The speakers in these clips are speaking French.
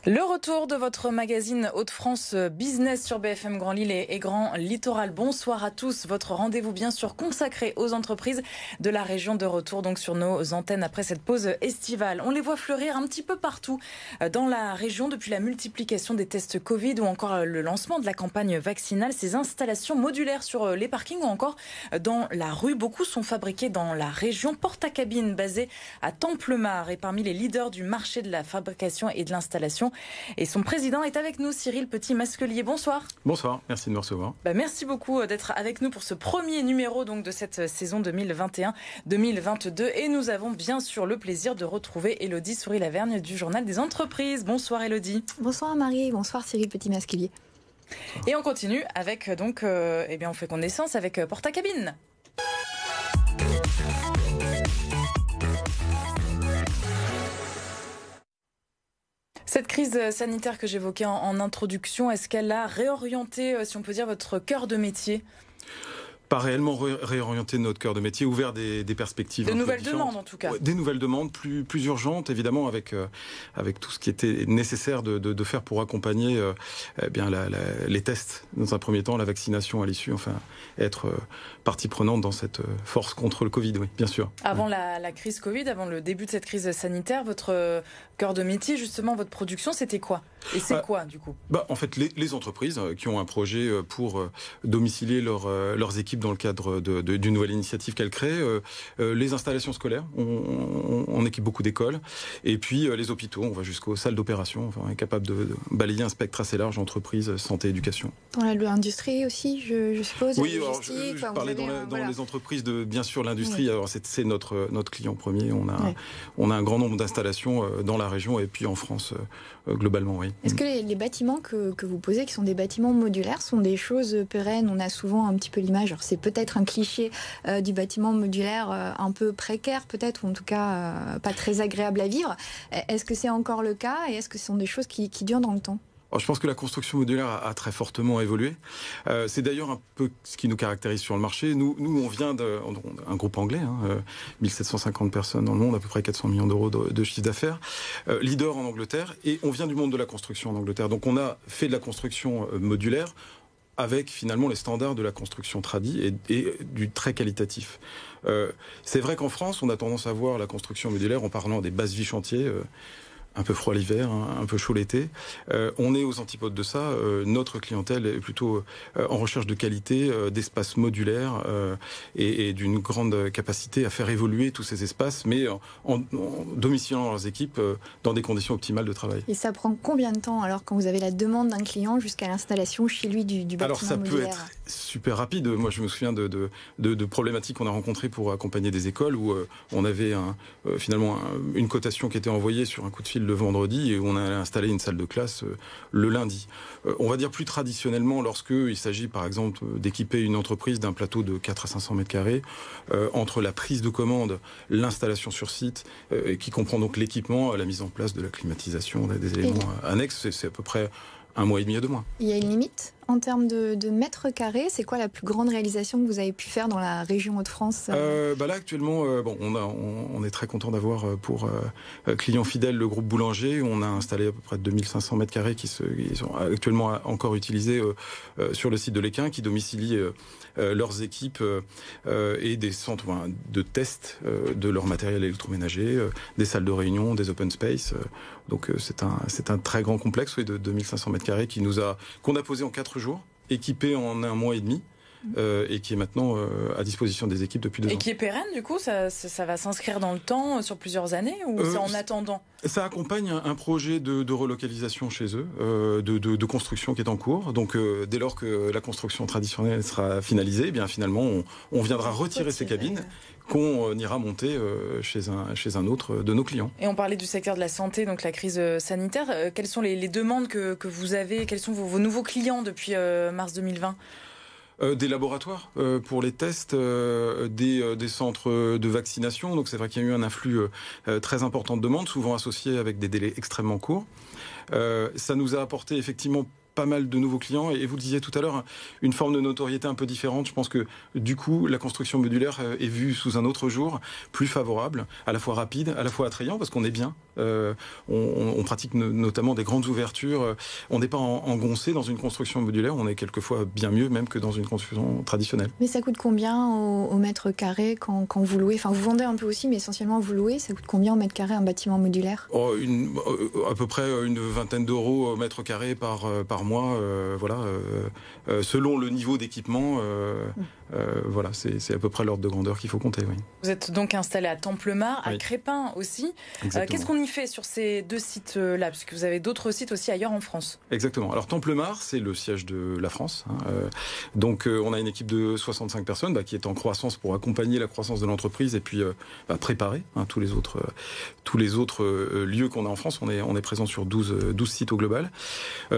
Le retour de votre magazine Hauts-de-France Business sur BFM Grand Lille et Grand Littoral. Bonsoir à tous. Votre rendez-vous bien sûr consacré aux entreprises de la région, de retour donc sur nos antennes après cette pause estivale. On les voit fleurir un petit peu partout dans la région depuis la multiplication des tests Covid ou encore le lancement de la campagne vaccinale. Ces installations modulaires sur les parkings ou encore dans la rue, beaucoup sont fabriquées dans la région. Porte-à-cabine basée à Templemar est parmi les leaders du marché de la fabrication et de l'installation. Et son président est avec nous, Cyril Petit-Masquelier. Bonsoir. Bonsoir, merci de me recevoir. Merci beaucoup d'être avec nous pour ce premier numéro donc, de cette saison 2021-2022. Et nous avons bien sûr le plaisir de retrouver Élodie Souris-Lavergne du Journal des Entreprises. Bonsoir Élodie. Bonsoir Marie, bonsoir Cyril Petit-Masquelier. Et on continue avec, on fait connaissance avec Porte-à-cabine. Cette crise sanitaire que j'évoquais en introduction, est-ce qu'elle a réorienté, si on peut dire, votre cœur de métier ? Pas réellement réorienter notre cœur de métier, ouvert des perspectives. De nouvelles demandes en tout cas. Ouais, des nouvelles demandes plus urgentes, évidemment, avec tout ce qui était nécessaire de faire pour accompagner les tests dans un premier temps, la vaccination à l'issue, enfin être partie prenante dans cette force contre le Covid, oui, bien sûr. Avant la crise Covid, avant le début de cette crise sanitaire, votre cœur de métier, justement, votre production, c'était quoi ? Et c'est quoi du coup ? En fait, les entreprises qui ont un projet pour domicilier leurs équipes dans le cadre d'une nouvelle initiative qu'elle crée, les installations scolaires, on équipe beaucoup d'écoles, et puis les hôpitaux, on va jusqu'aux salles d'opération, on est capable de balayer un spectre assez large, entreprises, santé, éducation. Dans l'industrie aussi, je suppose. Oui, alors, je parlais dans les entreprises de, bien sûr, l'industrie, oui. Alors c'est notre client premier, on a un grand nombre d'installations dans la région et puis en France globalement, oui. Est-ce que les bâtiments que vous posez, qui sont des bâtiments modulaires, sont des choses pérennes ? On a souvent un petit peu l'image, alors c'est peut-être un cliché du bâtiment modulaire un peu précaire peut-être, ou en tout cas pas très agréable à vivre. Est-ce que c'est encore le cas et est-ce que ce sont des choses qui durent dans le temps ? Alors, je pense que la construction modulaire a très fortement évolué. C'est d'ailleurs un peu ce qui nous caractérise sur le marché. Nous on vient d'un groupe anglais, 1750 personnes dans le monde, à peu près 400 millions d'euros de chiffre d'affaires, leader en Angleterre, et on vient du monde de la construction en Angleterre. Donc on a fait de la construction modulaire avec finalement les standards de la construction tradie et du très qualitatif. C'est vrai qu'en France, on a tendance à voir la construction modulaire en parlant des bases vie chantiers, un peu froid l'hiver, un peu chaud l'été. On est aux antipodes de ça. Notre clientèle est plutôt en recherche de qualité, d'espaces modulaires et d'une grande capacité à faire évoluer tous ces espaces, mais en domiciliant leurs équipes dans des conditions optimales de travail. Et ça prend combien de temps alors quand vous avez la demande d'un client jusqu'à l'installation chez lui du bâtiment modulaire ? Alors ça peut être super rapide. Moi je me souviens de problématiques qu'on a rencontrées pour accompagner des écoles où on avait finalement une cotation qui était envoyée sur un coup de fil le vendredi et où on a installé une salle de classe le lundi. On va dire plus traditionnellement, lorsqu'il s'agit par exemple d'équiper une entreprise d'un plateau de 4 à 500 mètres carrés, entre la prise de commande, l'installation sur site, qui comprend donc l'équipement, la mise en place de la climatisation, des éléments annexes, c'est à peu près 1 mois et demi à 2 mois. Il y a une limite en termes de mètres carrés. C'est quoi la plus grande réalisation que vous avez pu faire dans la région Hauts-de-France ? Là actuellement, on est très content d'avoir pour client fidèle le groupe Boulanger. On a installé à peu près 2500 mètres carrés qui sont actuellement encore utilisés sur le site de l'Équin, qui domicilient leurs équipes et des centres de test de leur matériel électroménager, des salles de réunion, des open space. Donc c'est un très grand complexe de 2500 mètres carrés qu'on a posé en 4 jours, équipé en 1 mois et demi. Et qui est maintenant à disposition des équipes depuis 2 ans. Et qui est pérenne, du coup, ça va s'inscrire dans le temps sur plusieurs années ou c'est en attendant ? Ça accompagne un projet de relocalisation chez eux, de construction qui est en cours. Donc dès lors que la construction traditionnelle sera finalisée, eh bien finalement on viendra retirer ces cabines qu'on ira monter chez un autre de nos clients. Et on parlait du secteur de la santé, donc la crise sanitaire. Quelles sont les demandes que vous avez ? Quels sont vos nouveaux clients depuis mars 2020 ? Des laboratoires pour les tests, des centres de vaccination. Donc c'est vrai qu'il y a eu un afflux très important de demandes, souvent associés avec des délais extrêmement courts. Ça nous a apporté effectivement pas mal de nouveaux clients et vous le disiez tout à l'heure, une forme de notoriété un peu différente. Je pense que du coup, la construction modulaire est vue sous un autre jour, plus favorable, à la fois rapide, à la fois attrayant parce qu'on est bien. On pratique notamment des grandes ouvertures. On n'est pas engoncé dans une construction modulaire, on est quelquefois bien mieux même que dans une construction traditionnelle. Mais ça coûte combien au mètre carré quand vous louez? Enfin, vous vendez un peu aussi, mais essentiellement vous louez. Ça coûte combien au mètre carré un bâtiment modulaire? À peu près une vingtaine d'euros au mètre carré par mois, selon le niveau d'équipement. Voilà, c'est à peu près l'ordre de grandeur qu'il faut compter. Oui. Vous êtes donc installé à Templemars, à Crespin aussi. Qu'est-ce qu'on y fait sur ces deux sites-là? Puisque vous avez d'autres sites aussi ailleurs en France. Exactement. Alors Templemars, c'est le siège de la France. Donc on a une équipe de 65 personnes qui est en croissance pour accompagner la croissance de l'entreprise et puis préparer tous les autres lieux qu'on a en France. On est présent sur 12 sites au global.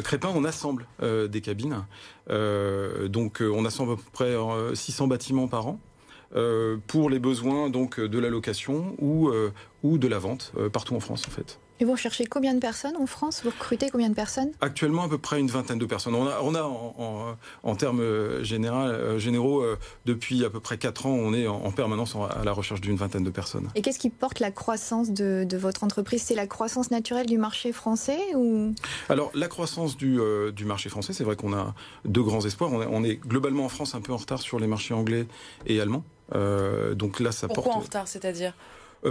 Crespin, on assemble des cabines. Donc on assemble à peu près 600 bâtiments par an pour les besoins donc de la location ou de la vente partout en France en fait. Et vous recherchez combien de personnes en France? Vous recrutez combien de personnes? Actuellement, à peu près une vingtaine de personnes. On a en termes généraux, depuis à peu près 4 ans, on est en permanence à la recherche d'une vingtaine de personnes. Et qu'est-ce qui porte la croissance de votre entreprise? C'est la croissance naturelle du marché français ou... Alors, la croissance du marché français, c'est vrai qu'on a de grands espoirs. On est globalement en France un peu en retard sur les marchés anglais et allemands. Donc là, ça Pourquoi en retard, c'est-à-dire?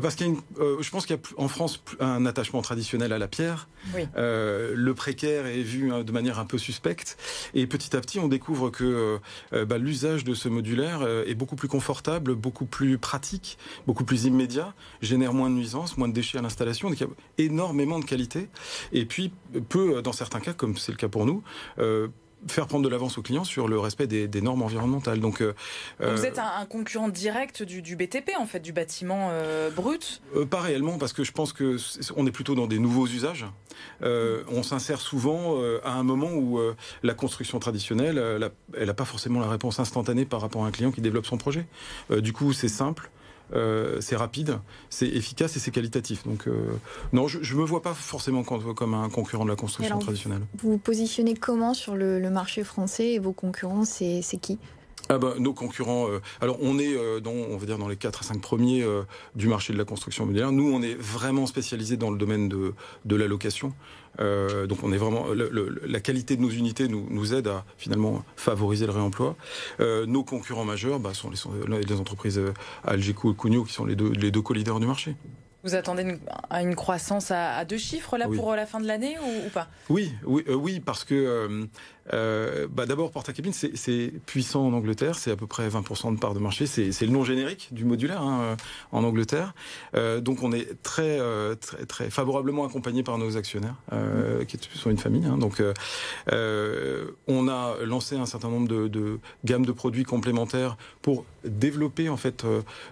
Parce je pense qu'il y a en France un attachement traditionnel à la pierre. Oui. Le précaire est vu de manière un peu suspecte. Et petit à petit, on découvre que l'usage de ce modulaire est beaucoup plus confortable, beaucoup plus pratique, beaucoup plus immédiat, génère moins de nuisances, moins de déchets à l'installation. Donc il y a énormément de qualité. Et puis peut, dans certains cas, comme c'est le cas pour nous, faire prendre de l'avance aux clients sur le respect des normes environnementales. Donc vous êtes un concurrent direct du BTP, en fait, du bâtiment brut? Pas réellement, parce que je pense qu'on est plutôt dans des nouveaux usages. On s'insère souvent à un moment où la construction traditionnelle, elle n'a pas forcément la réponse instantanée par rapport à un client qui développe son projet. Du coup, c'est simple. C'est rapide, c'est efficace et c'est qualitatif. Donc non, je me vois pas forcément comme un concurrent de la construction traditionnelle. Vous vous positionnez comment sur le marché français et vos concurrents, c'est qui? Nos concurrents, alors on est on va dire dans les 4 à 5 premiers du marché de la construction modulaire. Nous, on est vraiment spécialisé dans le domaine de la location. Donc on est vraiment la qualité de nos unités nous aide à finalement favoriser le réemploi. Nos concurrents majeurs sont les entreprises Algeco et Cugnot qui sont les deux co-leaders du marché. Vous attendez une croissance à 2 chiffres là pour la fin de l'année ou pas? Oui, parce que d'abord Portakabin c'est puissant en Angleterre, c'est à peu près 20% de part de marché, c'est le nom générique du modulaire en Angleterre. Donc on est très très favorablement accompagné par nos actionnaires qui sont une famille. Donc on a lancé un certain nombre de gammes de produits complémentaires pour développer en fait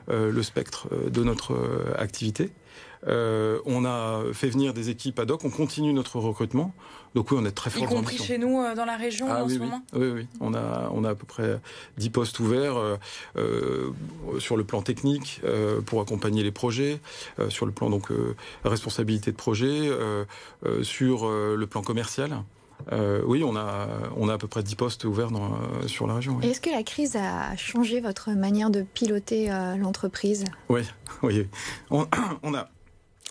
le spectre de notre activité. On a fait venir des équipes ad hoc, on continue notre recrutement. Donc oui, on est très fort. Y compris chez nous, dans la région en ce moment? Oui. On a à peu près 10 postes ouverts sur le plan technique pour accompagner les projets, sur le plan responsabilité de projet, sur le plan commercial. Oui, on a à peu près 10 postes ouverts sur la région. Oui. Est-ce que la crise a changé votre manière de piloter l'entreprise? Oui.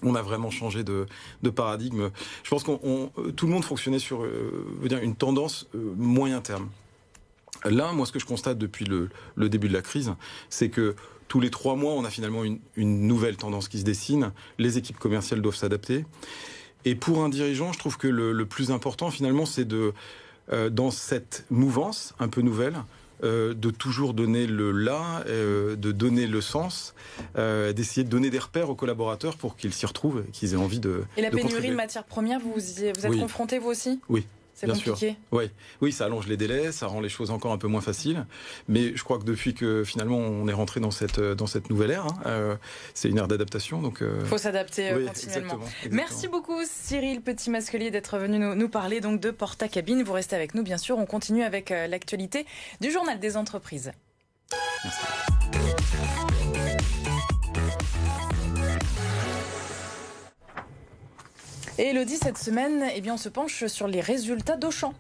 On a vraiment changé de paradigme. Je pense tout le monde fonctionnait sur une tendance moyen terme. Là, moi, ce que je constate depuis le début de la crise, c'est que tous les 3 mois, on a finalement une nouvelle tendance qui se dessine. Les équipes commerciales doivent s'adapter. Et pour un dirigeant, je trouve que le plus important, finalement, c'est dans cette mouvance un peu nouvelle, de toujours donner le là, de donner le sens, d'essayer de donner des repères aux collaborateurs pour qu'ils s'y retrouvent, qu'ils aient envie de Et la pénurie contribuer. de matières premières, vous êtes confronté vous aussi? Oui. C'est compliqué. Oui, ça allonge les délais, ça rend les choses encore un peu moins faciles. Mais je crois que depuis que finalement on est rentré dans cette nouvelle ère, c'est une ère d'adaptation. Donc faut s'adapter continuellement. Exactement. Merci beaucoup Cyril Petit-Masquelier d'être venu nous parler donc de Portakabin. Vous restez avec nous bien sûr. On continue avec l'actualité du Journal des entreprises. Merci. Et Elodie, cette semaine, on se penche sur les résultats d'Auchan.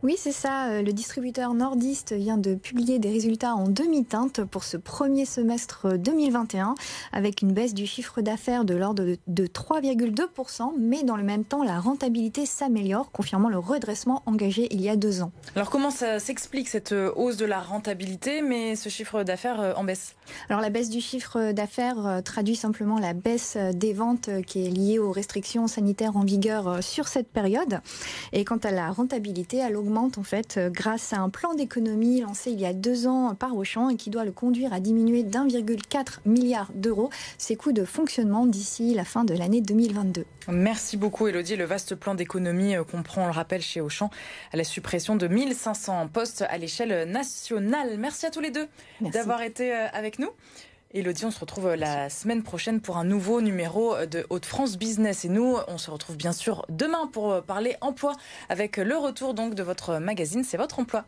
Oui, c'est ça. Le distributeur nordiste vient de publier des résultats en demi-teinte pour ce premier semestre 2021, avec une baisse du chiffre d'affaires de l'ordre de 3,2%, mais dans le même temps, la rentabilité s'améliore, confirmant le redressement engagé il y a 2 ans. Alors comment ça s'explique cette hausse de la rentabilité, mais ce chiffre d'affaires en baisse? Alors la baisse du chiffre d'affaires traduit simplement la baisse des ventes qui est liée aux restrictions sanitaires en vigueur sur cette période. Et quant à la rentabilité, elle augmente en fait grâce à un plan d'économie lancé il y a 2 ans par Auchan et qui doit le conduire à diminuer d'1,4 milliard d'euros ses coûts de fonctionnement d'ici la fin de l'année 2022. Merci beaucoup Élodie. Le vaste plan d'économie comprend, on le rappelle, chez Auchan, la suppression de 1500 postes à l'échelle nationale. Merci à tous les deux d'avoir été avec nous. Élodie, on se retrouve la semaine prochaine pour un nouveau numéro de Hauts-de-France Business. Et nous, on se retrouve bien sûr demain pour parler emploi avec le retour donc de votre magazine C'est votre emploi.